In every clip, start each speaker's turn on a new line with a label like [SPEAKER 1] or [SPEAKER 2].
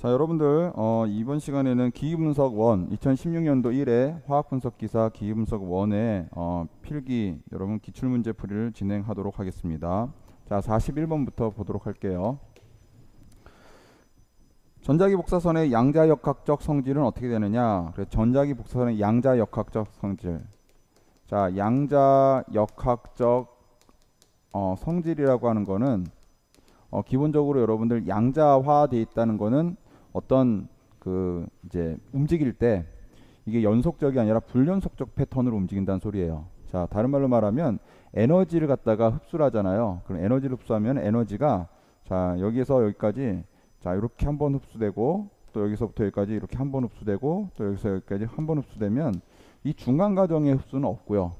[SPEAKER 1] 자, 여러분들 이번 시간에는 기기분석 1 2016년도 1회 화학분석기사 기기분석 1의 필기 여러분 기출문제 풀이를 진행하도록 하겠습니다. 자, 41번부터 보도록 할게요. 전자기 복사선의 양자역학적 성질은 어떻게 되느냐? 그래서 전자기 복사선의 양자역학적 성질. 자, 양자역학적 성질이라고 하는 거는 기본적으로 여러분들 양자화되어 있다는 거는 어떤 이제 움직일 때 이게 연속적이 아니라 불연속적 패턴으로 움직인다는 소리예요. 자, 다른 말로 말하면 에너지를 갖다가 흡수를 하잖아요. 그럼 에너지를 흡수하면 에너지가 자, 여기에서 여기까지 자, 이렇게 한번 흡수되고 또 여기서부터 여기까지 이렇게 한번 흡수되고 또 여기서 여기까지 한번 흡수되면 이 중간 과정의 흡수는 없고요.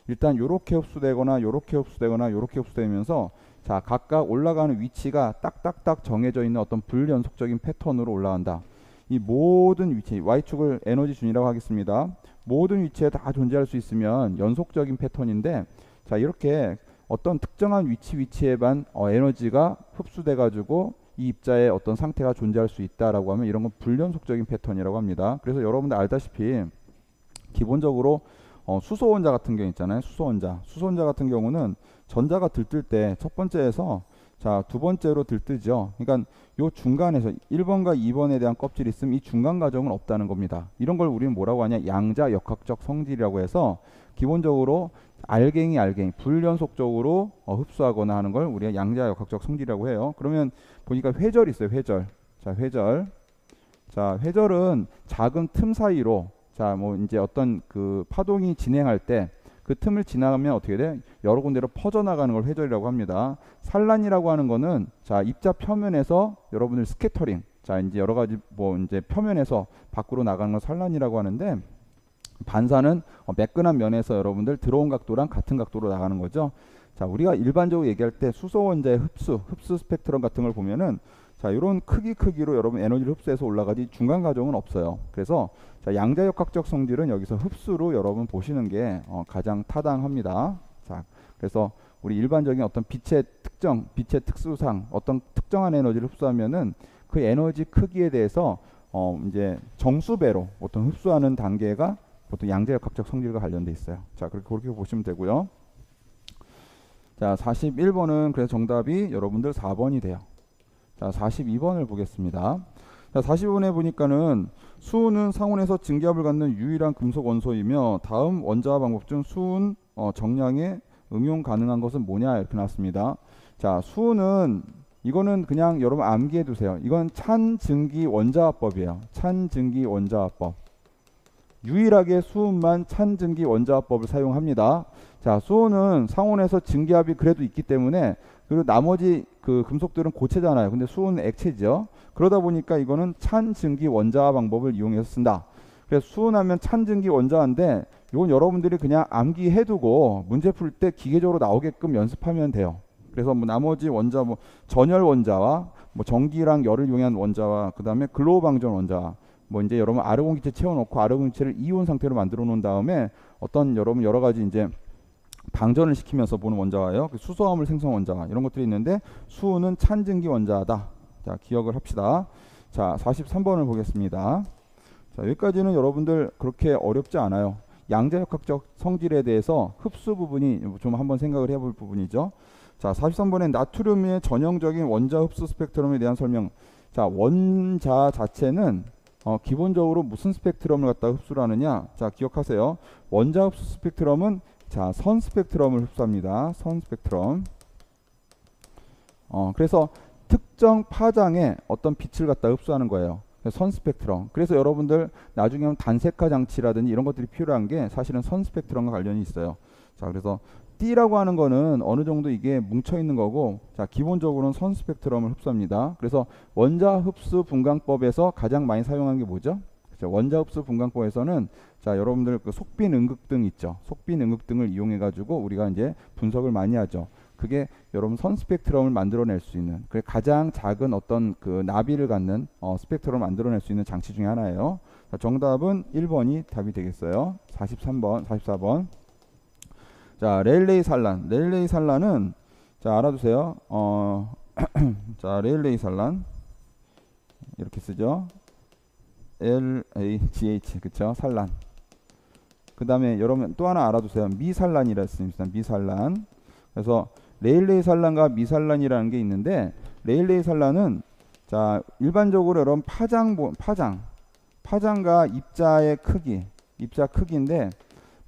[SPEAKER 1] 일단 요렇게 흡수되거나 요렇게 흡수되거나 요렇게 흡수되면서 자, 각각 올라가는 위치가 딱딱딱 정해져 있는 어떤 불연속적인 패턴으로 올라간다. 이 모든 위치, Y축을 에너지 준이라고 하겠습니다. 모든 위치에 다 존재할 수 있으면 연속적인 패턴인데 자, 이렇게 어떤 특정한 위치에만 에너지가 흡수돼 가지고 이 입자의 어떤 상태가 존재할 수 있다라고 하면 이런 건 불연속적인 패턴이라고 합니다. 그래서 여러분들 알다시피 기본적으로 수소원자 같은 경우 있잖아요. 수소원자 같은 경우는 전자가 들뜰 때 첫 번째에서 자, 두 번째로 들뜨죠. 그러니까 요 중간에서 1번과 2번에 대한 껍질이 있으면 이 중간 과정은 없다는 겁니다. 이런 걸 우리는 뭐라고 하냐? 양자역학적 성질이라고 해서 기본적으로 알갱이 불연속적으로 흡수하거나 하는 걸 우리가 양자역학적 성질이라고 해요. 그러면 보니까 회절이 있어요. 회절. 자, 회절. 자, 회절은 작은 틈 사이로 자, 뭐 이제 어떤 파동이 진행할 때 그 틈을 지나가면 어떻게 돼? 여러 군데로 퍼져나가는 걸 회절이라고 합니다. 산란이라고 하는 거는 자, 입자 표면에서 여러분들 스캐터링. 자, 이제 여러 가지 뭐 이제 표면에서 밖으로 나가는 걸 산란이라고 하는데 반사는 매끈한 면에서 여러분들 들어온 각도랑 같은 각도로 나가는 거죠. 자, 우리가 일반적으로 얘기할 때 수소 원자의 흡수 스펙트럼 같은 걸 보면은 자, 이런 크기로 여러분 에너지를 흡수해서 올라가지 중간 과정은 없어요. 그래서 자, 양자역학적 성질은 여기서 흡수로 여러분 보시는 게 가장 타당합니다. 자, 그래서 우리 일반적인 어떤 빛의 특수상 어떤 특정한 에너지를 흡수하면은 그 에너지 크기에 대해서 이제 정수배로 어떤 흡수하는 단계가 보통 양자역학적 성질과 관련돼 있어요. 자, 그렇게 보시면 되고요. 자, 41번은 그래서 정답이 여러분들 4번이 돼요. 자, 42번을 보겠습니다. 자, 42번에 보니까는 수은은 상온에서 증기압을 갖는 유일한 금속 원소이며 다음 원자화 방법 중 수은 정량에 응용 가능한 것은 뭐냐 이렇게 나왔습니다. 자, 수은은 이거는 그냥 여러분 암기해 두세요. 이건 찬증기 원자화법이에요. 찬증기 원자화법. 유일하게 수은만 찬증기 원자화법을 사용합니다. 자, 수은은 상온에서 증기압이 그래도 있기 때문에 그리고 나머지 금속들은 고체잖아요. 근데 수은은 액체죠. 그러다 보니까 이거는 찬증기 원자화 방법을 이용해서 쓴다. 그래서 수은하면 찬증기 원자화인데 이건 여러분들이 그냥 암기해두고 문제 풀 때 기계적으로 나오게끔 연습하면 돼요. 그래서 뭐 나머지 원자 뭐 전열 원자와 뭐 전기랑 열을 이용한 원자와 그 다음에 글로우 방전 원자와 뭐 이제 여러분 아르곤 기체 채워놓고 아르곤 기체를 이온 상태로 만들어 놓은 다음에 어떤 여러분 여러 가지 이제 방전을 시키면서 보는 원자화예요. 수소화물 생성 원자화 이런 것들이 있는데 수은은 찬증기 원자화다. 자, 기억을 합시다. 자, 43번을 보겠습니다. 자, 여기까지는 여러분들 그렇게 어렵지 않아요. 양자역학적 성질에 대해서 흡수 부분이 좀 한번 생각을 해볼 부분이죠. 자, 43번에 나트륨의 전형적인 원자 흡수 스펙트럼에 대한 설명. 자, 원자 자체는 기본적으로 무슨 스펙트럼을 갖다가 흡수를 하느냐? 자, 기억하세요. 원자 흡수 스펙트럼은 자, 선 스펙트럼을 흡수합니다. 선 스펙트럼. 그래서 특정 파장의 어떤 빛을 갖다 흡수하는 거예요. 선 스펙트럼. 그래서 여러분들 나중에 단색화 장치라든지 이런 것들이 필요한 게 사실은 선 스펙트럼과 관련이 있어요. 자, 그래서 D라고 하는 거는 어느 정도 이게 뭉쳐 있는 거고, 자, 기본적으로는 선 스펙트럼을 흡수합니다. 그래서 원자 흡수 분광법에서 가장 많이 사용하는 게 뭐죠? 그렇죠? 원자 흡수 분광법에서는 자, 여러분들 속빈 음극등 있죠. 속빈 음극등을 이용해 가지고 우리가 이제 분석을 많이 하죠. 그게 여러분 선 스펙트럼을 만들어낼 수 있는 가장 작은 어떤 나비를 갖는 스펙트럼을 만들어낼 수 있는 장치 중에 하나예요. 자, 정답은 1번이 답이 되겠어요. 44번. 자, 레일레이 산란은 자, 알아두세요. 자, 레일레이 산란. 이렇게 쓰죠. LAGH 그쵸? 산란. 그 다음에 여러분 또 하나 알아두세요. 미산란이라 했습니다. 미산란. 그래서 레일레이 산란과 미산란이라는 게 있는데, 레일레이 산란은 자 일반적으로 여러분 파장과 입자의 크기, 입자 크기인데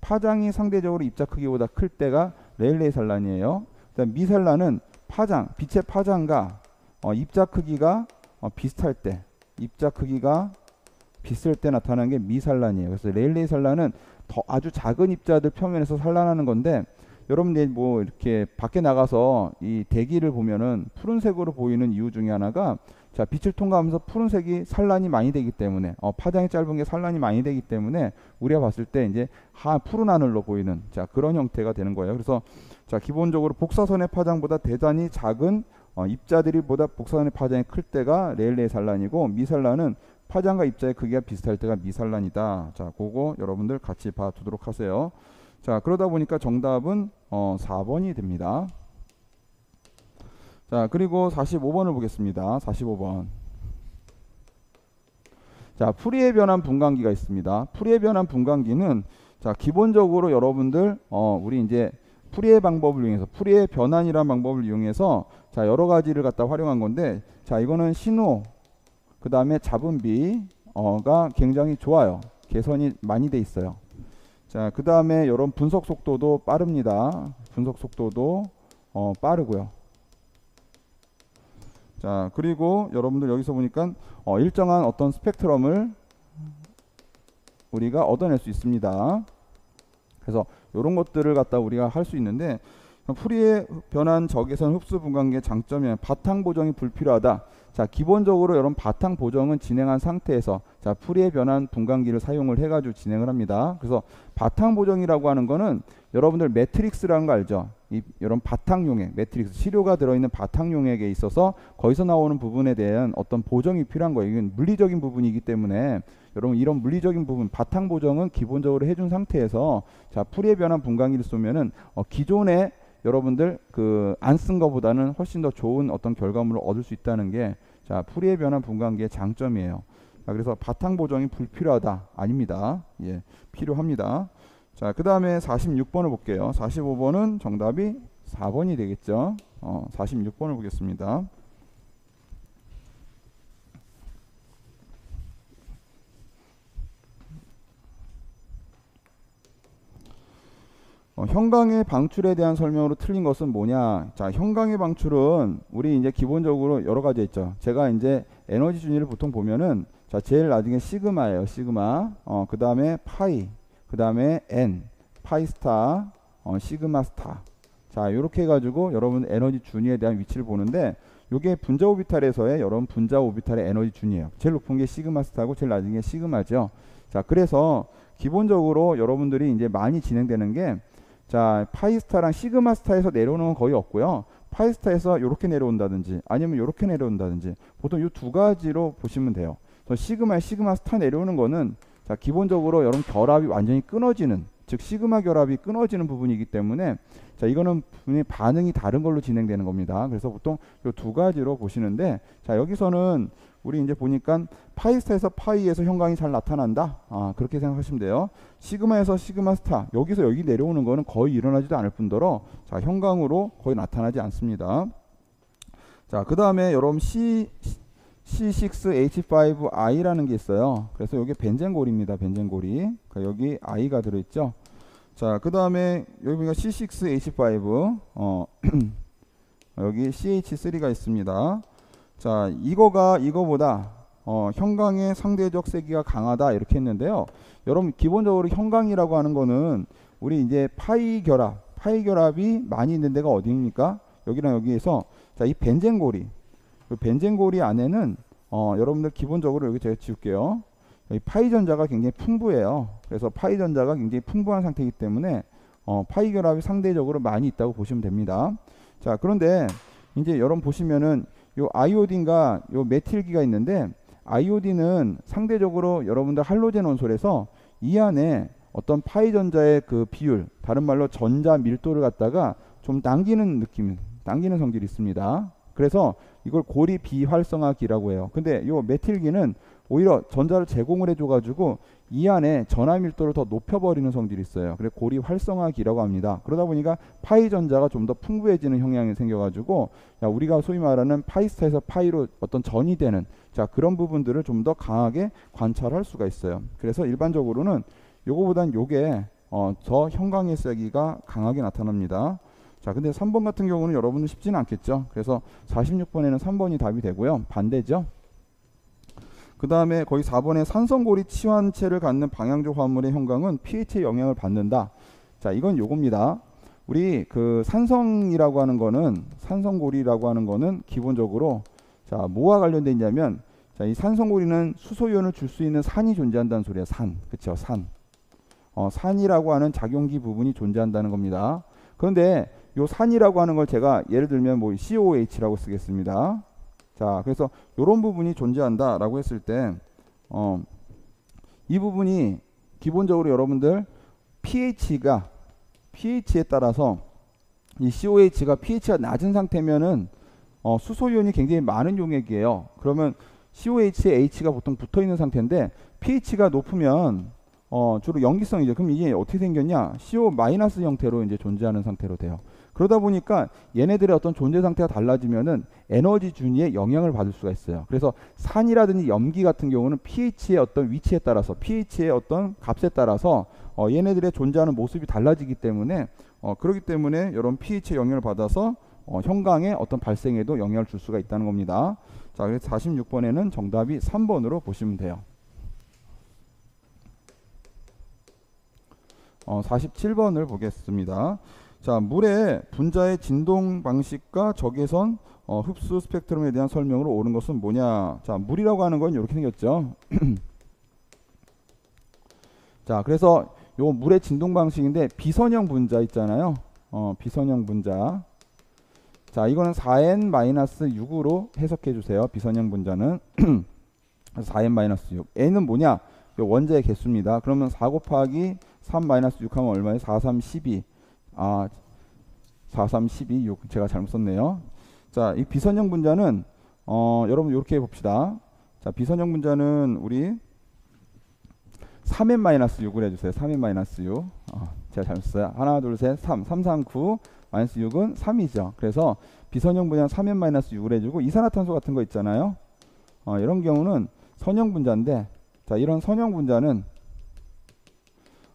[SPEAKER 1] 파장이 상대적으로 입자 크기보다 클 때가 레일레이 산란이에요. 그다음 미산란은 빛의 파장과 입자 크기가 비슷할 때, 입자 크기가 비슷할 때 나타나는 게 미산란이에요. 그래서 레일레이 산란은 더 아주 작은 입자들 표면에서 산란하는 건데, 여러분들 뭐 이렇게 밖에 나가서 이 대기를 보면은 푸른색으로 보이는 이유 중에 하나가, 자 빛을 통과하면서 푸른색이 산란이 많이 되기 때문에, 파장이 짧은 게 산란이 많이 되기 때문에 우리가 봤을 때 이제 푸른 하늘로 보이는 자 그런 형태가 되는 거예요. 그래서 자 기본적으로 복사선의 파장보다 대단히 작은 입자들이 보다 복사선의 파장이 클 때가 레일레이 산란이고, 미산란은 파장과 입자의 크기가 비슷할 때가 미산란이다. 자 그거 여러분들 같이 봐두도록 하세요. 자 그러다 보니까 정답은 4번이 됩니다. 자 그리고 45번을 보겠습니다. 45번. 자 풀이에 변한 분광기가 있습니다. 풀이에 변한 분광기는 자 기본적으로 여러분들 우리 이제 풀이의 방법을 이용해서, 풀이의 변환이라는 방법을 이용해서 자 여러 가지를 갖다 활용한 건데, 자 이거는 신호 그 다음에 잡음비가 굉장히 좋아요. 개선이 많이 돼 있어요. 자 그 다음에 이런 분석 속도도 빠릅니다. 분석 속도도 빠르고요. 자 그리고 여러분들 여기서 보니까 일정한 어떤 스펙트럼을 우리가 얻어낼 수 있습니다. 그래서 이런 것들을 갖다 우리가 할 수 있는데, 풀이의 변환 적외선 흡수 분광기의 장점이 바탕 보정이 불필요하다. 자 기본적으로 여러분 바탕 보정은 진행한 상태에서 자 풀이의 변환 분광기를 사용을 해가지고 진행을 합니다. 그래서 바탕 보정이라고 하는 거는 여러분들 매트릭스라는 거 알죠? 이런 바탕용액, 매트릭스, 시료가 들어있는 바탕용액에 있어서 거기서 나오는 부분에 대한 어떤 보정이 필요한 거예요. 이건 물리적인 부분이기 때문에 여러분 이런 물리적인 부분, 바탕 보정은 기본적으로 해준 상태에서 자 풀이의 변환 분광기를 쏘면은 기존에 여러분들 안 쓴 것보다는 훨씬 더 좋은 어떤 결과물을 얻을 수 있다는 게 자 풀이의 변환 분광기의 장점이에요. 자, 그래서 바탕 보정이 불필요하다 아닙니다. 예, 필요합니다. 자 그 다음에 46번을 볼게요. 45번은 정답이 4번이 되겠죠. 46번을 보겠습니다. 형광의 방출에 대한 설명으로 틀린 것은 뭐냐? 자, 형광의 방출은 우리 이제 기본적으로 여러 가지 있죠. 제가 이제 에너지 준위를 보통 보면은 자, 제일 나중에 시그마예요. 시그마. 그 다음에 파이. 그 다음에 N. 파이 스타. 시그마 스타. 자, 요렇게 해가지고 여러분 에너지 준위에 대한 위치를 보는데, 요게 분자 오비탈에서의 여러분 분자 오비탈의 에너지 준위예요. 제일 높은 게 시그마 스타고 제일 낮은 게 시그마죠. 자, 그래서 기본적으로 여러분들이 이제 많이 진행되는 게 자 파이스타랑 시그마스타에서 내려오는 건 거의 없고요. 파이스타에서 이렇게 내려온다든지 아니면 이렇게 내려온다든지 보통 이 두 가지로 보시면 돼요. 시그마에 시그마스타 내려오는 거는 자 기본적으로 여러분 결합이 완전히 끊어지는, 즉 시그마 결합이 끊어지는 부분이기 때문에 자 이거는 분명히 반응이 다른 걸로 진행되는 겁니다. 그래서 보통 이 두 가지로 보시는데, 자 여기서는 우리 이제 보니까 파이스타에서 파이에서 형광이 잘 나타난다. 그렇게 생각하시면 돼요. 시그마에서 시그마스타, 여기서 여기 내려오는 거는 거의 일어나지도 않을 뿐더러 자 형광으로 거의 나타나지 않습니다. 자 그 다음에 여러분 C6H5I라는 게 있어요. 그래서 여기 벤젠골입니다. 벤젠골이. 그러니까 여기 I가 들어있죠. 자 그 다음에 여기 보니까 C6H5 여기 CH3가 있습니다. 자 이거보다 형광의 상대적 세기가 강하다 이렇게 했는데요. 여러분 기본적으로 형광이라고 하는 거는 우리 이제 파이 결합이 많이 있는 데가 어디입니까? 여기랑 여기에서 자 이 벤젠골이 안에는 여러분들 기본적으로 여기 제가 지울게요. 여기 파이 전자가 굉장히 풍부해요. 그래서 파이 전자가 굉장히 풍부한 상태이기 때문에 파이 결합이 상대적으로 많이 있다고 보시면 됩니다. 자 그런데 이제 여러분 보시면은 요 아이오딘과 요 메틸기가 있는데, 아이오딘은 상대적으로 여러분들 할로젠 원소에서 이 안에 어떤 파이 전자의 그 비율, 다른 말로 전자 밀도를 갖다가 좀 당기는 성질이 있습니다. 그래서 이걸 고리 비활성화기라고 해요. 근데 요 메틸기는 오히려 전자를 제공을 해줘가지고 이 안에 전하 밀도를 더 높여버리는 성질이 있어요. 그래서 고리 활성화기라고 합니다. 그러다 보니까 파이 전자가 좀 더 풍부해지는 형향이 생겨가지고 우리가 소위 말하는 파이스타에서 파이로 어떤 전이 되는 그런 부분들을 좀 더 강하게 관찰할 수가 있어요. 그래서 일반적으로는 요거보단 요게 더 형광의 세기가 강하게 나타납니다. 자, 근데 3번 같은 경우는 여러분은 쉽지는 않겠죠. 그래서 46번에는 3번이 답이 되고요. 반대죠. 그 다음에 거의 4번에 산성고리 치환체를 갖는 방향조 화물의 형광은 pH의 영향을 받는다. 자, 이건 요겁니다. 우리 그 산성이라고 하는 거는, 산성고리라고 하는 거는 기본적으로 뭐와 관련돼 있냐면, 이 산성고리는 수소이온을 줄 수 있는 산이 존재한다는 소리야. 산. 그쵸? 산. 산이라고 하는 작용기 부분이 존재한다는 겁니다. 그런데 요 산이라고 하는 걸 제가 예를 들면 뭐 COH라고 쓰겠습니다. 자, 그래서 요런 부분이 존재한다라고 했을 때 이 부분이 기본적으로 여러분들 pH에 따라서 이 COH가 pH가 낮은 상태면은 수소이온이 굉장히 많은 용액이에요. 그러면 COH에 H가 보통 붙어 있는 상태인데 pH가 높으면 주로 염기성이죠. 그럼 이게 어떻게 생겼냐? CO- 형태로 이제 존재하는 상태로 돼요. 그러다 보니까 얘네들의 어떤 존재 상태가 달라지면은 에너지 준위에 영향을 받을 수가 있어요. 그래서 산이라든지 염기 같은 경우는 pH의 어떤 위치에 따라서, pH의 어떤 값에 따라서 얘네들의 존재하는 모습이 달라지기 때문에 그렇기 때문에 이런 pH의 영향을 받아서 형광의 어떤 발생에도 영향을 줄 수가 있다는 겁니다. 자, 그래서 46번에는 정답이 3번으로 보시면 돼요. 47번을 보겠습니다. 자, 물의 분자의 진동 방식과 적외선 흡수 스펙트럼에 대한 설명으로 옳은 것은 뭐냐? 자, 물이라고 하는 건 이렇게 생겼죠. 자, 그래서 요 물의 진동 방식인데 비선형 분자 있잖아요. 비선형 분자. 자, 이거는 4n-6으로 해석해 주세요. 비선형 분자는 4n-6. n은 뭐냐? 요 원자의 개수입니다. 그러면 4 곱하기 3-6 하면 얼마예요? 4, 3, 12. 4, 3, 12, 6. 제가 잘못 썼네요. 자, 이 비선형 분자는 여러분 이렇게 봅시다. 자, 비선형 분자는 우리 3n-6을 해주세요. 3n-6. 제가 잘못 썼어요. 하나, 둘, 셋, 3. 3, 3, 9. 마이너스 6은 3이죠. 그래서 비선형 분자는 3n-6을 해주고 이산화탄소 같은 거 있잖아요. 이런 경우는 선형 분자인데, 자, 이런 선형 분자는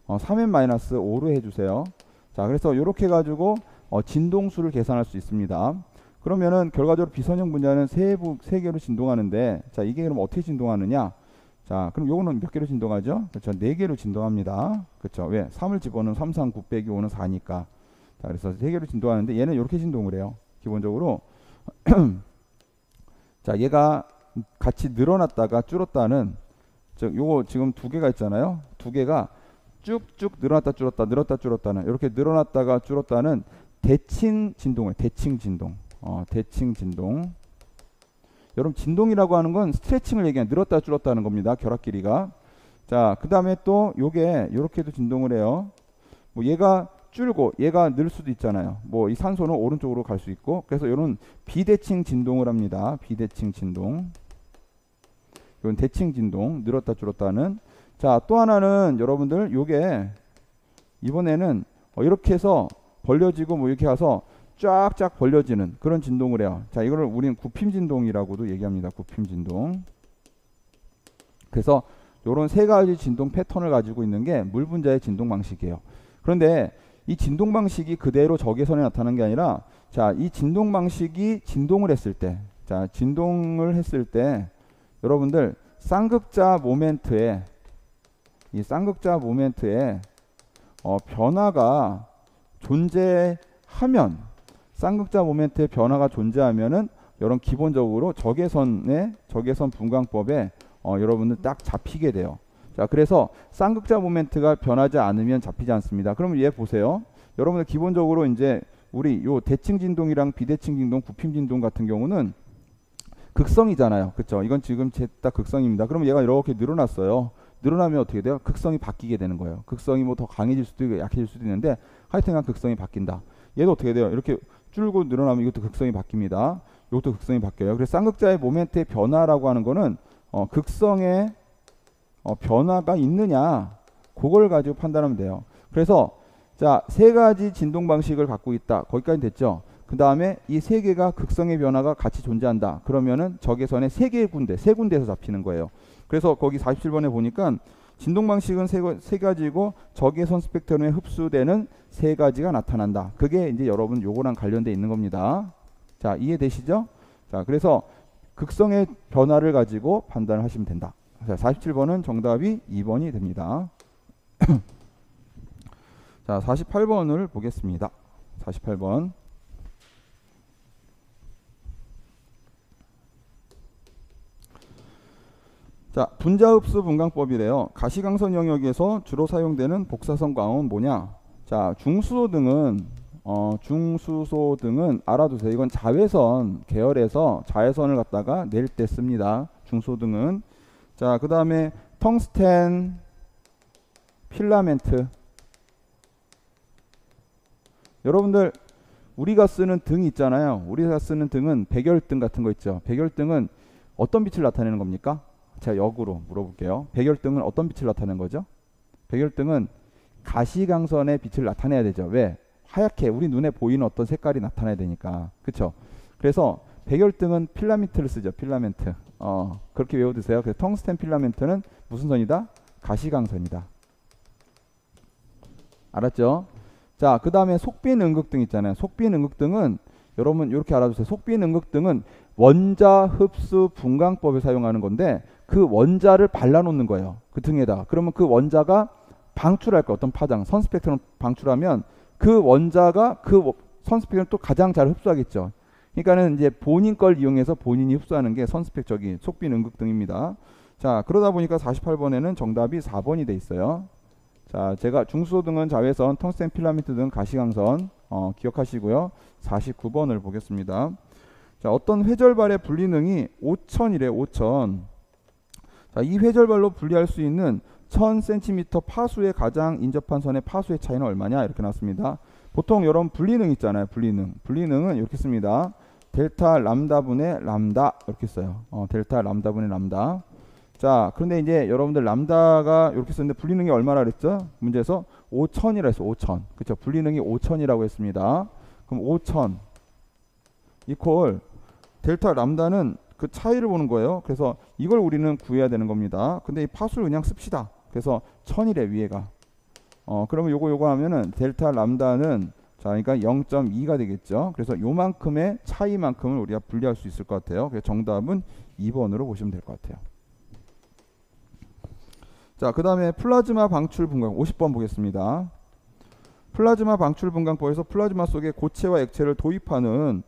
[SPEAKER 1] 3n-5로 해주세요. 자, 그래서 이렇게 해가지고 진동수를 계산할 수 있습니다. 그러면은 결과적으로 비선형 분자는 세 개로 진동하는데, 자, 이게 그럼 어떻게 진동하느냐? 자, 그럼 요거는 몇 개로 진동하죠? 그렇죠. 4개로 진동합니다. 그렇죠. 왜? 3을 집어넣으면 3, 3, 9 빼기 5는 4니까. 자, 그래서 3개로 진동하는데 얘는 이렇게 진동을 해요. 기본적으로. 자, 얘가 같이 늘어났다가 줄었다는, 요거 지금 2개가 있잖아요. 2개가 쭉쭉 늘어났다 줄었다 늘었다 줄었다는, 이렇게 늘어났다가 줄었다는 대칭 진동을, 대칭 진동. 대칭 진동. 여러분, 진동이라고 하는 건 스트레칭을 얘기하는, 늘었다 줄었다는 겁니다. 결합 길이가. 자, 그 다음에 또 요게 요렇게도 진동을 해요. 뭐 얘가 줄고 얘가 늘 수도 있잖아요. 뭐 이 산소는 오른쪽으로 갈 수 있고, 그래서 요런 비대칭 진동을 합니다. 비대칭 진동. 이건 대칭 진동, 늘었다 줄었다는. 자, 또 하나는 여러분들 요게 이번에는 이렇게 해서 벌려지고 뭐 이렇게 가서 쫙쫙 벌려지는 그런 진동을 해요. 자, 이거를 우리는 굽힘 진동이라고도 얘기합니다. 굽힘 진동. 그래서 요런 세 가지 진동 패턴을 가지고 있는 게 물 분자의 진동 방식이에요. 그런데 이 진동 방식이 그대로 적외선에 나타나는 게 아니라, 자, 이 진동 방식이 진동을 했을 때, 자, 진동을 했을 때 여러분들 쌍극자 모멘트에, 이 쌍극자 모멘트에 변화가 존재하면, 쌍극자 모멘트의 변화가 존재하면은 이런 기본적으로 적외선 분광법에 여러분들 딱 잡히게 돼요. 자, 그래서 쌍극자 모멘트가 변하지 않으면 잡히지 않습니다. 그러면 얘 보세요. 여러분들 기본적으로 이제 우리 요 대칭 진동이랑 비대칭 진동, 굽힘 진동 같은 경우는 극성이잖아요. 그쵸? 이건 지금 딱 극성입니다. 그러면 얘가 이렇게 늘어났어요. 늘어나면 어떻게 돼요? 극성이 바뀌게 되는 거예요. 극성이 뭐 더 강해질 수도 있고 약해질 수도 있는데, 하여튼간 극성이 바뀐다. 얘도 어떻게 돼요? 이렇게 줄고 늘어나면 이것도 극성이 바뀝니다. 이것도 극성이 바뀌어요. 그래서 쌍극자의 모멘트의 변화라고 하는 거는 극성의 변화가 있느냐 그걸 가지고 판단하면 돼요. 그래서 자, 세 가지 진동 방식을 갖고 있다. 거기까지 됐죠. 그 다음에 이 세 개가 극성의 변화가 같이 존재한다. 그러면은 적외선의 세 군데에서 잡히는 거예요. 그래서 거기 47번에 보니까 진동 방식은 세 가지고 적외선 스펙트럼에 흡수되는 세 가지가 나타난다. 그게 이제 여러분 요거랑 관련돼 있는 겁니다. 자, 이해되시죠? 자, 그래서 극성의 변화를 가지고 판단을 하시면 된다. 자, 47번은 정답이 2번이 됩니다. 자, 48번을 보겠습니다. 48번. 자, 분자흡수 분광법이래요. 가시광선 영역에서 주로 사용되는 복사선 광은 뭐냐? 자, 중수소 등은 알아두세요. 이건 자외선 계열에서 자외선을 갖다가 낼 때 씁니다. 중수소 등은. 자, 그 다음에 텅스텐 필라멘트. 여러분들 우리가 쓰는 등 있잖아요. 우리가 쓰는 등은 백열등 같은 거 있죠. 백열등은 어떤 빛을 나타내는 겁니까? 제가 역으로 물어볼게요. 백열등은 어떤 빛을 나타내는 거죠? 백열등은 가시광선의 빛을 나타내야 되죠. 왜? 하얗게 우리 눈에 보이는 어떤 색깔이 나타나야 되니까. 그쵸? 그래서 백열등은 필라멘트를 쓰죠. 필라멘트. 그렇게 외워두세요. 그래서 텅스텐 필라멘트는 무슨 선이다? 가시광선이다. 알았죠? 자, 그 다음에 속빈 음극등 있잖아요. 속빈 음극등은 여러분 이렇게 알아두세요. 속빈 음극등은 원자 흡수 분광법을 사용하는 건데 그 원자를 발라놓는 거예요. 그 등에다. 그러면 그 원자가 방출할 거예요. 어떤 파장, 선스펙트럼 방출하면 그 원자가 그 선스펙트럼 또 가장 잘 흡수하겠죠. 그러니까는 이제 본인 걸 이용해서 본인이 흡수하는 게 속빈 음극등입니다. 자, 그러다 보니까 48번에는 정답이 4번이 돼 있어요. 자, 제가 중수소 등은 자외선, 텅스텐 필라멘트 등 가시광선 기억하시고요. 49번을 보겠습니다. 자, 어떤 회절발의 분리능이 5000이래. 5000. 자, 이 회절발로 분리할 수 있는 1000cm 파수의 가장 인접한 선의 파수의 차이는 얼마냐? 이렇게 나왔습니다. 보통 여러분 분리능 있잖아요. 분리능은 이렇게 씁니다. 델타 람다분의 람다 이렇게 써요. 델타 람다분의 람다. 자, 그런데 이제 여러분들 람다가 이렇게 썼는데 분리능이 얼마나 그랬죠? 문제에서 5000이라 했어. 5000. 그렇죠? 분리능이 5000이라고 했습니다. 그럼 5000 이퀄 델타 람다는 그 차이를 보는 거예요. 그래서 이걸 우리는 구해야 되는 겁니다. 근데 이 파수를 그냥 씁시다. 그래서 1000이래 위에가. 그러면 요거 하면은 델타 람다는 자, 그러니까 0.2가 되겠죠. 그래서 요만큼의 차이만큼을 우리가 분리할 수 있을 것 같아요. 그래서 정답은 2번으로 보시면 될 것 같아요. 자, 그 다음에 플라즈마 방출 분광 50번 보겠습니다. 플라즈마 방출 분광법에서 플라즈마 속에 고체와 액체를 도입하는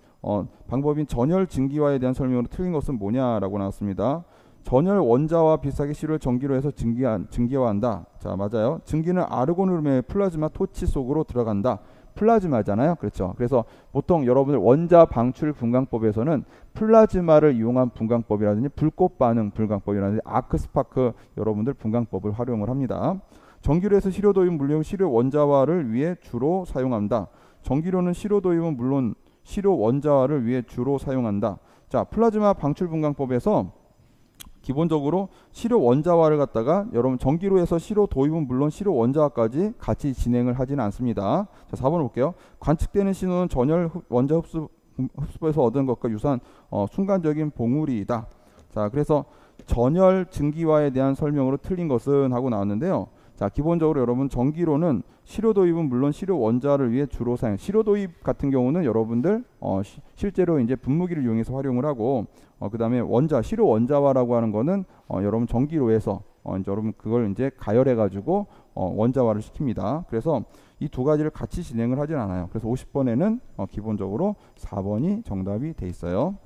[SPEAKER 1] 방법인 전열 증기화에 대한 설명으로 틀린 것은 뭐냐라고 나왔습니다. 전열 원자와 비슷하게 시료를 전기로 해서 증기화한다. 자, 맞아요. 증기는 아르고늄의 플라즈마 토치 속으로 들어간다. 플라즈마잖아요. 그렇죠. 그래서 보통 여러분들 원자 방출 분광법에서는 플라즈마를 이용한 분광법이라든지 불꽃 반응 분광법이라든지 아크 스파크 여러분들 분광법을 활용을 합니다. 전기로 해서 시료 도입 물론 시료 원자화를 위해 주로 사용한다. 전기로는 시료 도입은 물론 시료 원자화를 위해 주로 사용한다. 자, 플라즈마 방출 분광법에서 기본적으로 시료 원자화를 갖다가 여러분 전기로 해서 시료 도입은 물론 시료 원자화까지 같이 진행을 하지는 않습니다. 자, 4번을 볼게요. 관측되는 신호는 전열 원자 흡수에서 얻은 것과 유사한 순간적인 봉우리이다. 자, 그래서 전열 증기화에 대한 설명으로 틀린 것은 하고 나왔는데요. 자, 기본적으로 여러분 전기로는 시료 도입은 물론 시료 원자를 위해 주로 사용. 시료 도입 같은 경우는 여러분들 실제로 이제 분무기를 이용해서 활용을 하고 그 다음에 시료 원자화라고 하는 거는 여러분 전기로해서 이제 여러분 그걸 이제 가열해 가지고 원자화를 시킵니다. 그래서 이 두 가지를 같이 진행을 하진 않아요. 그래서 50번에는 기본적으로 4번이 정답이 돼 있어요.